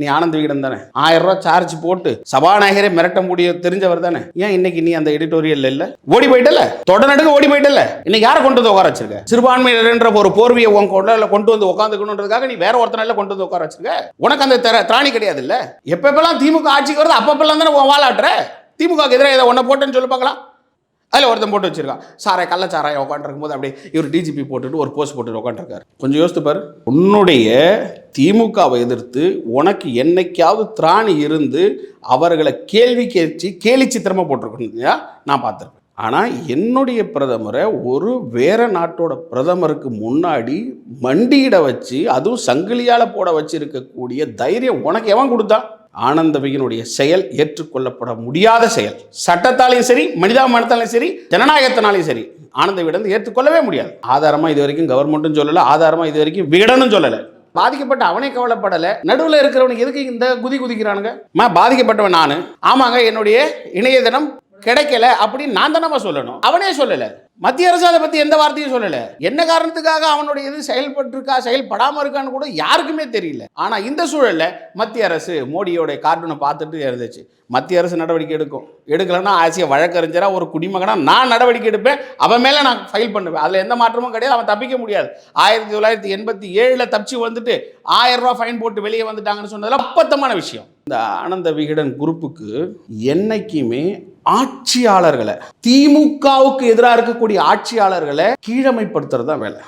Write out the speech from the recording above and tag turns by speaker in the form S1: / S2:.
S1: நீ ஆனந்த விகடன் தானே, 1000 ரூபாய் சார்ஜ் போட்டு சபாநாயகரை மிரட்ட முடிய தெரிஞ்சவர் தானே. ஏன் இன்னைக்கு நீ அந்த எடிட்டோரியல் இல்ல? ஓடி போயிட்டல, தொடநடுங்க ஓடி போயிட்டல. இன்னைக்கு யாரை கொண்டு வந்து உட்கார வச்சிருக்க? சிறுபான்மையினர் என்ற ஒரு போர்வையை கொண்டு வந்து உட்காந்துக்கணுன்றதுக்காக நீ வேற ஒருத்தனால கொண்டு வந்து உட்கார வச்சிருக்க. உனக்கு அந்த திராணி கிடையாது இல்ல. எப்பெல்லாம் திமுக ஆட்சிக்கு வருது அப்பப்பெல்லாம் தானே வாழாட்டுற. திமுக எதிராக இதை ஒன்ன போட்டேன்னு சொல்லி பார்க்கலாம். அதில் ஒருத்தன் போட்டு வச்சிருக்கான், சாராய கள்ளச்சாராயம் உட்காந்துருக்கும் போது அப்படியே இவர் டிஜிபி போட்டுட்டு ஒரு போஸ்ட் போட்டுட்டு உட்காந்துருக்காரு. கொஞ்சம் யோசித்து பாரு. உன்னுடைய திமுகவை எதிர்த்து உனக்கு என்னைக்காவது திராணி இருந்து அவர்களை கேலி சித்திரமா போட்டிருக்கணும் நான் பார்த்துருக்கேன். ஆனால் என்னுடைய பிரதமரை ஒரு வேற நாட்டோட பிரதமருக்கு முன்னாடி மண்டியிட வச்சு, அதுவும் சங்கிலியால் போட வச்சு இருக்கக்கூடிய தைரியம் உனக்கு எவன் கொடுத்தா? ஆனந்த விகடனுடைய செயல் ஏற்றுக்கொள்ளப்பட முடியாத செயல். சட்டத்தாலையும் சரி, மனிதாபிமானத்தாலையும் சரி, ஜனநாயகத்தினாலையும் சரி, ஆனந்த விகடன் ஏற்றுக்கொள்ளவே முடியாது. ஆதாரமா இது வரைக்கும் கவர்மெண்ட்டும் சொல்லல, ஆதாரமா இது வரைக்கும் விகடனும் சொல்லல. பாதிக்கப்பட்ட அவனே கவலைப்படல, நடுவில் இருக்கிறவனுக்கு எதுக்கு இந்த குதிக்கிறானுங்க? பாதிக்கப்பட்டவன் நானு, ஆமாங்க என்னுடைய இணையதளம் கிடைக்கல அப்படின்னு நான் தானே சொல்லணும். அவனே சொல்லல. மத்திய அரசு அதை பத்தி எந்த வார்த்தையும் சொல்லல. என்ன காரணத்துக்காக அவனுடைய இது செயல்பட்டிருக்கா செயல்படாம இருக்கான்னு கூட யாருக்குமே தெரியல. ஆனா இந்த சூழல்ல மத்திய அரசு மோடியோட கார்ட்டூனை பார்த்துட்டு இருந்துச்சு. மத்திய அரசு நடவடிக்கை எடுக்கலன்னா ஆசிய வழக்கறிஞரா ஒரு குடிமகனா நான் நடவடிக்கை எடுப்பேன், அவன் மேல நான் ஃபைல் பண்ணுவேன். அதுல எந்த மாற்றமும் கிடையாது. அவன் தப்பிக்க முடியாது. 1987 தப்பிச்சு வந்துட்டு 1000 ரூபாய் ஃபைன் போட்டு வெளியே வந்துட்டாங்கன்னு சொன்னதுல அப்பத்தமான விஷயம். இந்த ஆனந்த விகடன் குரூப்புக்கு என்னைக்குமே ஆட்சியாளர்களை, திமுகவுக்கு எதிராக இருக்கக்கூடிய ஆட்சியாளர்களை கீழமைப்படுத்துறது தான் வேலை.